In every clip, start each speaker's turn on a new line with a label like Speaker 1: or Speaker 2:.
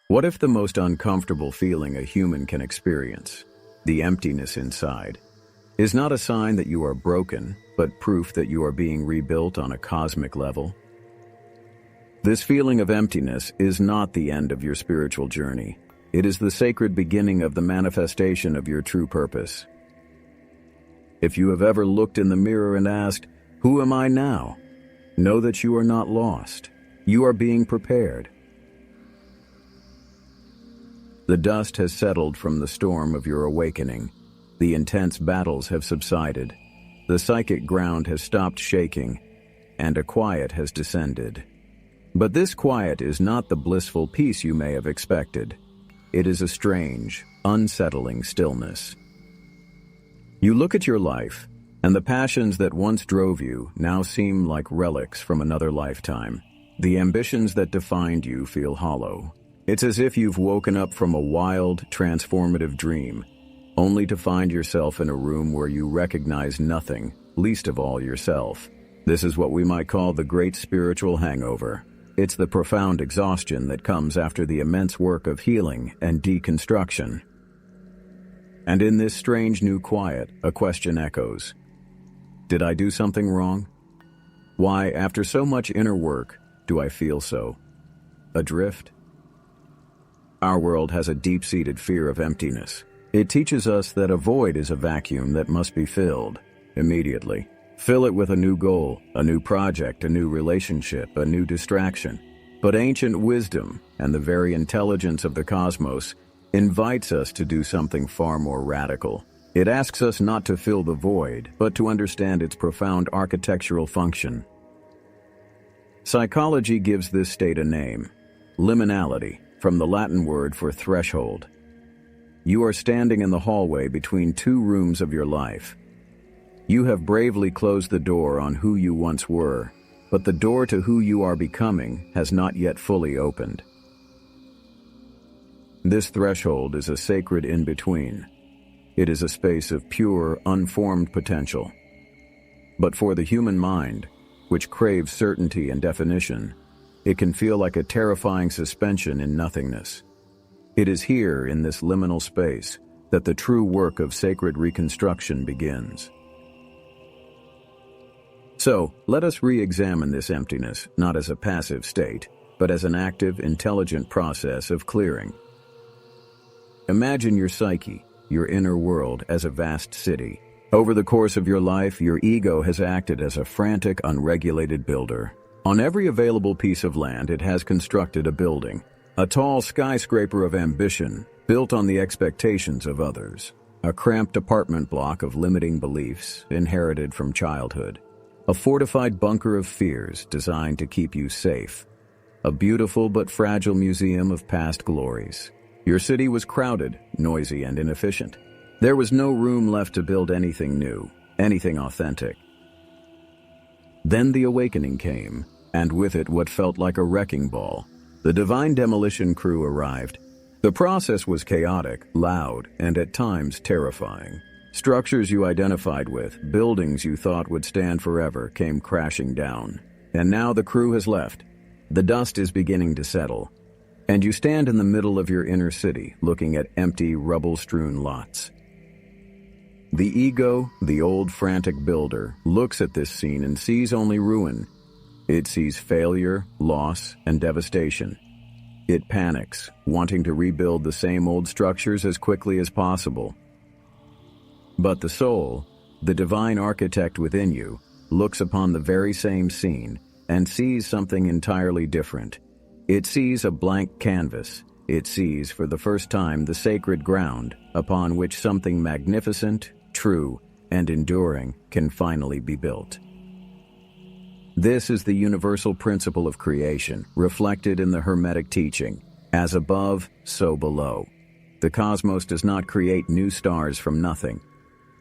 Speaker 1: What if the most uncomfortable feeling a human can experience, the emptiness inside, is not a sign that you are broken, but proof that you are being rebuilt on a cosmic level? This feeling of emptiness is not the end of your spiritual journey. It is the sacred beginning of the manifestation of your true purpose. If you have ever looked in the mirror and asked, "Who am I now?" know that you are not lost. You are being prepared. The dust has settled from the storm of your awakening. The intense battles have subsided. The psychic ground has stopped shaking, and a quiet has descended. But this quiet is not the blissful peace you may have expected. It is a strange, unsettling stillness. You look at your life, and the passions that once drove you now seem like relics from another lifetime. The ambitions that defined you feel hollow. It's as if you've woken up from a wild, transformative dream, only to find yourself in a room where you recognize nothing, least of all yourself. This is what we might call the great spiritual hangover. It's the profound exhaustion that comes after the immense work of healing and deconstruction. And in this strange new quiet, a question echoes. Did I do something wrong? Why, after so much inner work, do I feel so adrift? Our world has a deep-seated fear of emptiness. It teaches us that a void is a vacuum that must be filled immediately. Fill it with a new goal, a new project, a new relationship, a new distraction. But ancient wisdom and the very intelligence of the cosmos invites us to do something far more radical. It asks us not to fill the void, but to understand its profound architectural function. Psychology gives this state a name, liminality, from the Latin word for threshold. You are standing in the hallway between two rooms of your life. You have bravely closed the door on who you once were, but the door to who you are becoming has not yet fully opened. This threshold is a sacred in-between. It is a space of pure, unformed potential. But for the human mind, which craves certainty and definition, it can feel like a terrifying suspension in nothingness. It is here, in this liminal space, that the true work of sacred reconstruction begins. So, let us re-examine this emptiness, not as a passive state, but as an active, intelligent process of clearing. Imagine your psyche, your inner world, as a vast city. Over the course of your life, your ego has acted as a frantic, unregulated builder. On every available piece of land, it has constructed a building, a tall skyscraper of ambition, built on the expectations of others, a cramped apartment block of limiting beliefs inherited from childhood, a fortified bunker of fears designed to keep you safe, a beautiful but fragile museum of past glories. Your city was crowded, noisy, and inefficient. There was no room left to build anything new, anything authentic. Then the awakening came, and with it what felt like a wrecking ball. The divine Demolition Crew arrived. The process was chaotic, loud, and at times terrifying. Structures you identified with, buildings you thought would stand forever, came crashing down. And now the crew has left. The dust is beginning to settle, and you stand in the middle of your inner city, looking at empty, rubble-strewn lots. The ego, the old frantic builder, looks at this scene and sees only ruin. It sees failure, loss, and devastation. It panics, wanting to rebuild the same old structures as quickly as possible. But the soul, the divine architect within you, looks upon the very same scene and sees something entirely different. It sees a blank canvas. It sees for the first time the sacred ground upon which something magnificent, true, and enduring can finally be built. This is the universal principle of creation, reflected in the Hermetic teaching, as above, so below. The cosmos does not create new stars from nothing.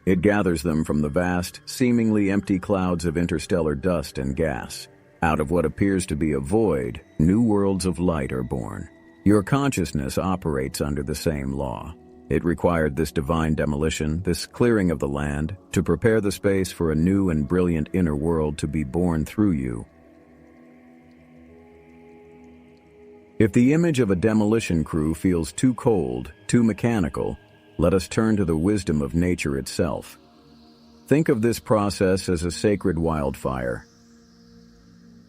Speaker 1: It gathers them from the vast, seemingly empty clouds of interstellar dust and gas. Out of what appears to be a void, new worlds of light are born. Your consciousness operates under the same law. It required this divine demolition, this clearing of the land, to prepare the space for a new and brilliant inner world to be born through you. If the image of a demolition crew feels too cold, too mechanical, let us turn to the wisdom of nature itself. Think of this process as a sacred wildfire.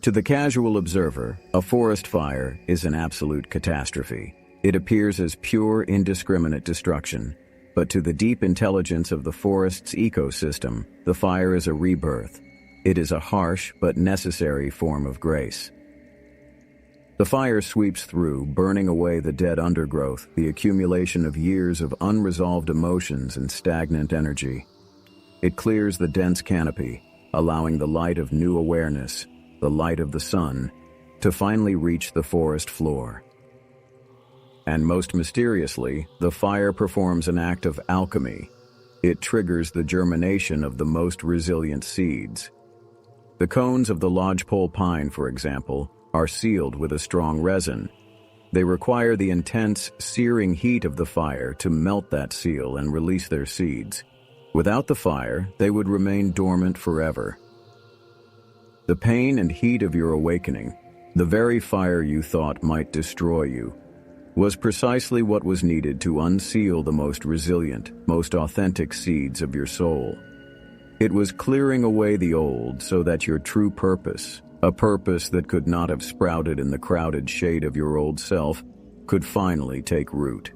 Speaker 1: To the casual observer, a forest fire is an absolute catastrophe. It appears as pure, indiscriminate destruction. But to the deep intelligence of the forest's ecosystem, the fire is a rebirth. It is a harsh but necessary form of grace. The fire sweeps through, burning away the dead undergrowth, the accumulation of years of unresolved emotions and stagnant energy. It clears the dense canopy, allowing the light of new awareness, the light of the sun, to finally reach the forest floor. And most mysteriously, the fire performs an act of alchemy. It triggers the germination of the most resilient seeds. The cones of the lodgepole pine, for example, are sealed with a strong resin. They require the intense, searing heat of the fire to melt that seal and release their seeds. Without the fire, they would remain dormant forever. The pain and heat of your awakening, the very fire you thought might destroy you, was precisely what was needed to unseal the most resilient, most authentic seeds of your soul. It was clearing away the old so that your true purpose, a purpose that could not have sprouted in the crowded shade of your old self, could finally take root.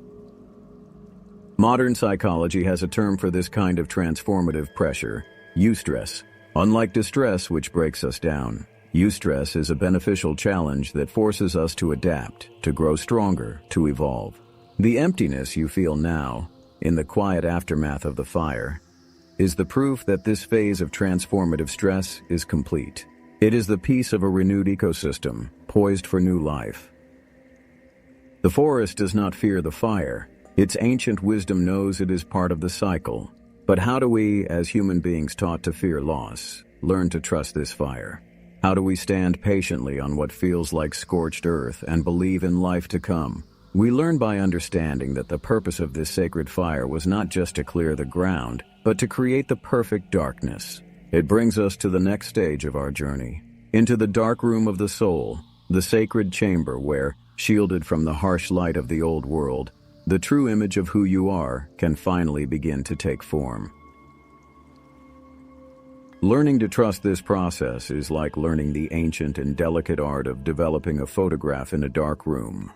Speaker 1: Modern psychology has a term for this kind of transformative pressure: eustress. Unlike distress, which breaks us down, eustress is a beneficial challenge that forces us to adapt, to grow stronger, to evolve. The emptiness you feel now, in the quiet aftermath of the fire, is the proof that this phase of transformative stress is complete. It is the peace of a renewed ecosystem, poised for new life. The forest does not fear the fire. Its ancient wisdom knows it is part of the cycle. But how do we, as human beings taught to fear loss, learn to trust this fire? How do we stand patiently on what feels like scorched earth and believe in life to come? We learn by understanding that the purpose of this sacred fire was not just to clear the ground, but to create the perfect darkness. It brings us to the next stage of our journey, into the darkroom of the soul, the sacred chamber where, shielded from the harsh light of the old world, the true image of who you are can finally begin to take form. Learning to trust this process is like learning the ancient and delicate art of developing a photograph in a dark room.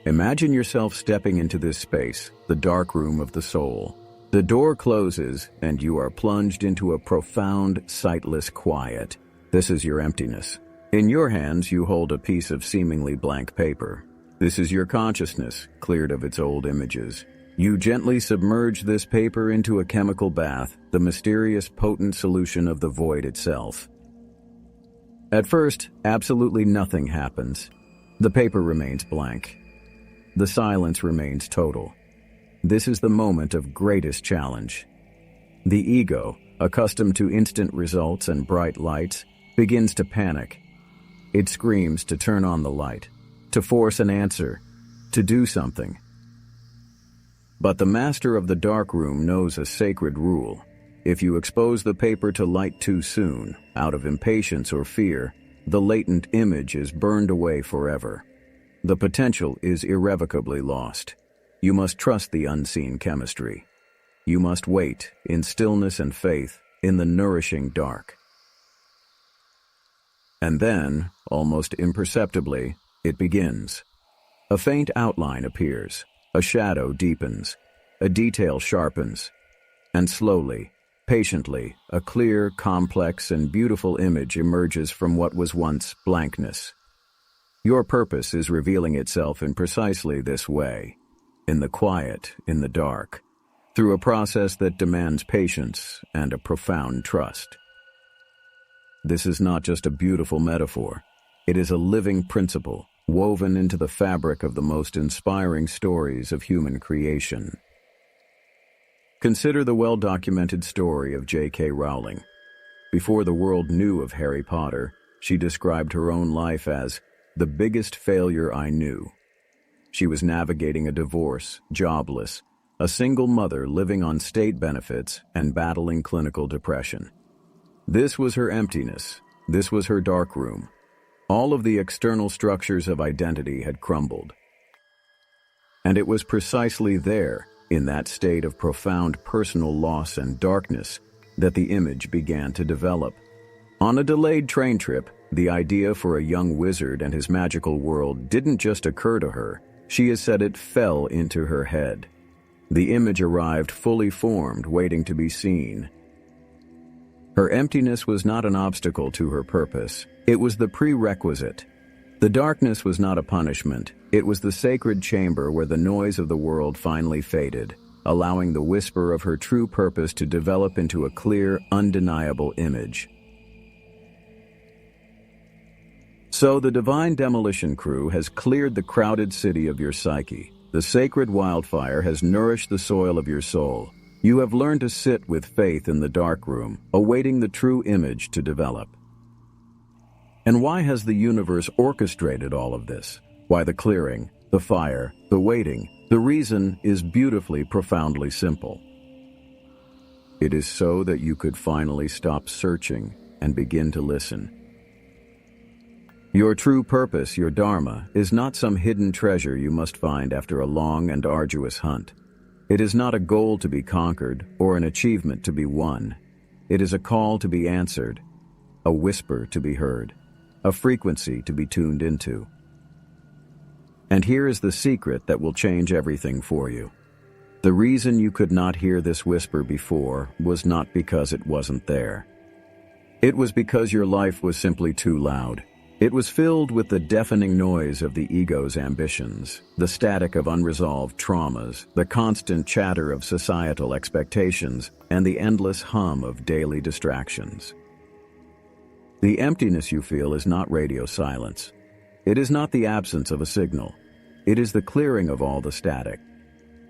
Speaker 1: Imagine yourself stepping into this space, the darkroom of the soul. The door closes, and you are plunged into a profound, sightless quiet. This is your emptiness. In your hands, you hold a piece of seemingly blank paper. This is your consciousness, cleared of its old images. You gently submerge this paper into a chemical bath, the mysterious, potent solution of the void itself. At first, absolutely nothing happens. The paper remains blank. The silence remains total. This is the moment of greatest challenge. The ego, accustomed to instant results and bright lights, begins to panic. It screams to turn on the light, to force an answer, to do something. But the master of the darkroom knows a sacred rule. If you expose the paper to light too soon, out of impatience or fear, the latent image is burned away forever. The potential is irrevocably lost. You must trust the unseen chemistry. You must wait, in stillness and faith, in the nourishing dark. And then, almost imperceptibly, it begins. A faint outline appears, a shadow deepens, a detail sharpens, and slowly, patiently, a clear, complex, and beautiful image emerges from what was once blankness. Your purpose is revealing itself in precisely this way, in the quiet, in the dark, through a process that demands patience and a profound trust. This is not just a beautiful metaphor. It is a living principle, woven into the fabric of the most inspiring stories of human creation. Consider the well-documented story of J.K. Rowling. Before the world knew of Harry Potter, she described her own life as the biggest failure I knew. She was navigating a divorce, jobless, a single mother living on state benefits and battling clinical depression. This was her emptiness. This was her darkroom. All of the external structures of identity had crumbled. And it was precisely there, in that state of profound personal loss and darkness, that the image began to develop. On a delayed train trip, the idea for a young wizard and his magical world didn't just occur to her, she has said it fell into her head. The image arrived fully formed, waiting to be seen. Her emptiness was not an obstacle to her purpose, it was the prerequisite. The darkness was not a punishment, it was the sacred chamber where the noise of the world finally faded, allowing the whisper of her true purpose to develop into a clear, undeniable image. So the divine Demolition Crew has cleared the crowded city of your psyche. The sacred wildfire has nourished the soil of your soul. You have learned to sit with faith in the darkroom, awaiting the true image to develop. And why has the universe orchestrated all of this? Why the clearing, the fire, the waiting? The reason is beautifully, profoundly simple. It is so that you could finally stop searching and begin to listen. Your true purpose, your dharma, is not some hidden treasure you must find after a long and arduous hunt. It is not a goal to be conquered or an achievement to be won. It is a call to be answered, a whisper to be heard, a frequency to be tuned into. And here is the secret that will change everything for you. The reason you could not hear this whisper before was not because it wasn't there. It was because your life was simply too loud. It was filled with the deafening noise of the ego's ambitions, the static of unresolved traumas, the constant chatter of societal expectations, and the endless hum of daily distractions. The emptiness you feel is not radio silence. It is not the absence of a signal. It is the clearing of all the static.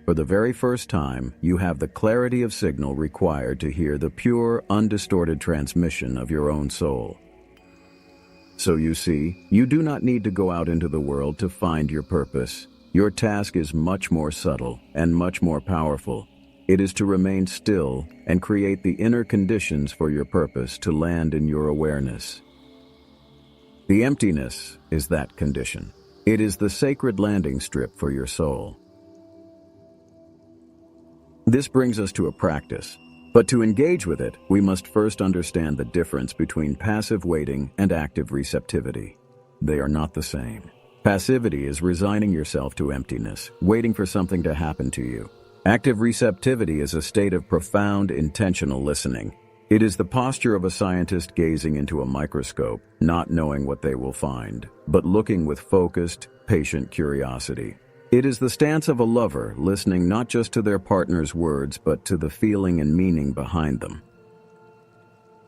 Speaker 1: For the very first time, you have the clarity of signal required to hear the pure, undistorted transmission of your own soul. So you see, you do not need to go out into the world to find your purpose. Your task is much more subtle and much more powerful. It is to remain still and create the inner conditions for your purpose to land in your awareness. The emptiness is that condition. It is the sacred landing strip for your soul. This brings us to a practice. But to engage with it, we must first understand the difference between passive waiting and active receptivity. They are not the same. Passivity is resigning yourself to emptiness, waiting for something to happen to you. Active receptivity is a state of profound, intentional listening. It is the posture of a scientist gazing into a microscope, not knowing what they will find, but looking with focused, patient curiosity. It is the stance of a lover listening not just to their partner's words, but to the feeling and meaning behind them.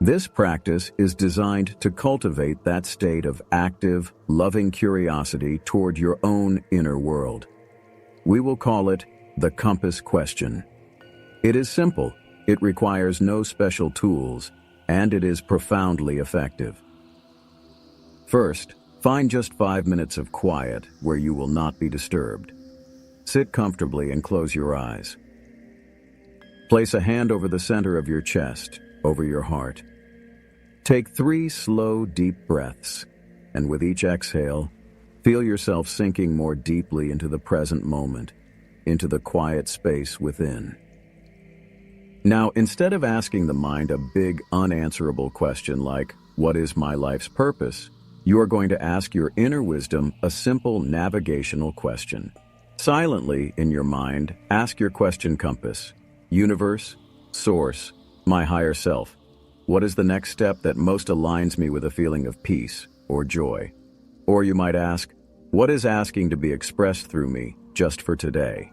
Speaker 1: This practice is designed to cultivate that state of active, loving curiosity toward your own inner world. We will call it the compass question. It is simple, it requires no special tools, and it is profoundly effective. First, find just 5 minutes of quiet where you will not be disturbed. Sit comfortably and close your eyes. Place a hand over the center of your chest, over your heart. Take 3 slow, deep breaths, and with each exhale, feel yourself sinking more deeply into the present moment, into the quiet space within. Now, instead of asking the mind a big, unanswerable question like, "What is my life's purpose?" you are going to ask your inner wisdom a simple navigational question. Silently, in your mind, ask your question compass. Universe, source, my higher self. What is the next step that most aligns me with a feeling of peace or joy? Or you might ask, what is asking to be expressed through me just for today?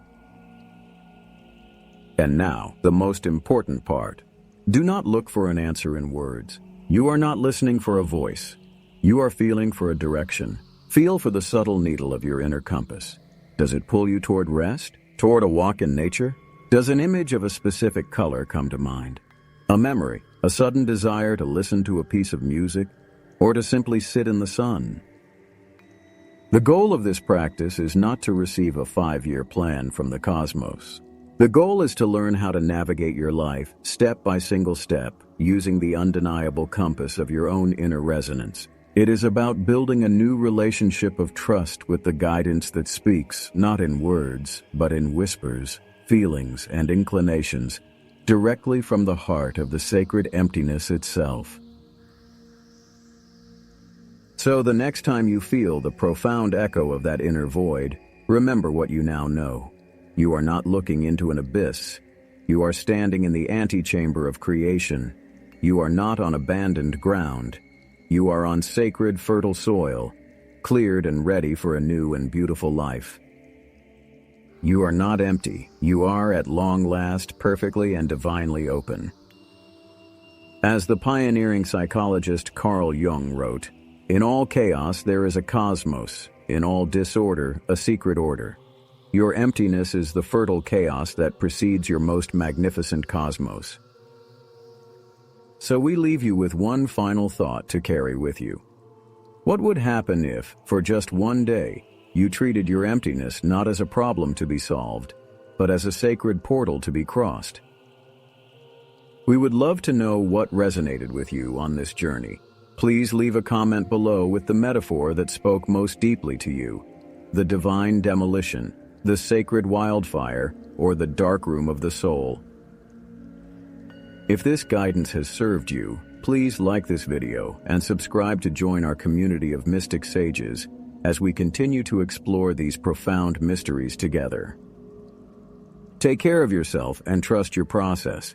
Speaker 1: And now, the most important part. Do not look for an answer in words. You are not listening for a voice. You are feeling for a direction. Feel for the subtle needle of your inner compass. Does it pull you toward rest? Toward a walk in nature? Does an image of a specific color come to mind? A memory? A sudden desire to listen to a piece of music? Or to simply sit in the sun? The goal of this practice is not to receive a 5-year plan from the cosmos. The goal is to learn how to navigate your life step by single step, using the undeniable compass of your own inner resonance. It is about building a new relationship of trust with the guidance that speaks, not in words, but in whispers, feelings, and inclinations, directly from the heart of the sacred emptiness itself. So the next time you feel the profound echo of that inner void, remember what you now know. You are not looking into an abyss. You are standing in the antechamber of creation. You are not on abandoned ground. You are on sacred, fertile soil, cleared and ready for a new and beautiful life. You are not empty. You are, at long last, perfectly and divinely open. As the pioneering psychologist Carl Jung wrote, "In all chaos there is a cosmos, in all disorder a secret order. Your emptiness is the fertile chaos that precedes your most magnificent cosmos." So we leave you with one final thought to carry with you. What would happen if, for just one day, you treated your emptiness not as a problem to be solved, but as a sacred portal to be crossed? We would love to know what resonated with you on this journey. Please leave a comment below with the metaphor that spoke most deeply to you: the divine demolition, the sacred wildfire, or the darkroom of the soul. If this guidance has served you, please like this video and subscribe to join our community of mystic sages as we continue to explore these profound mysteries together. Take care of yourself and trust your process.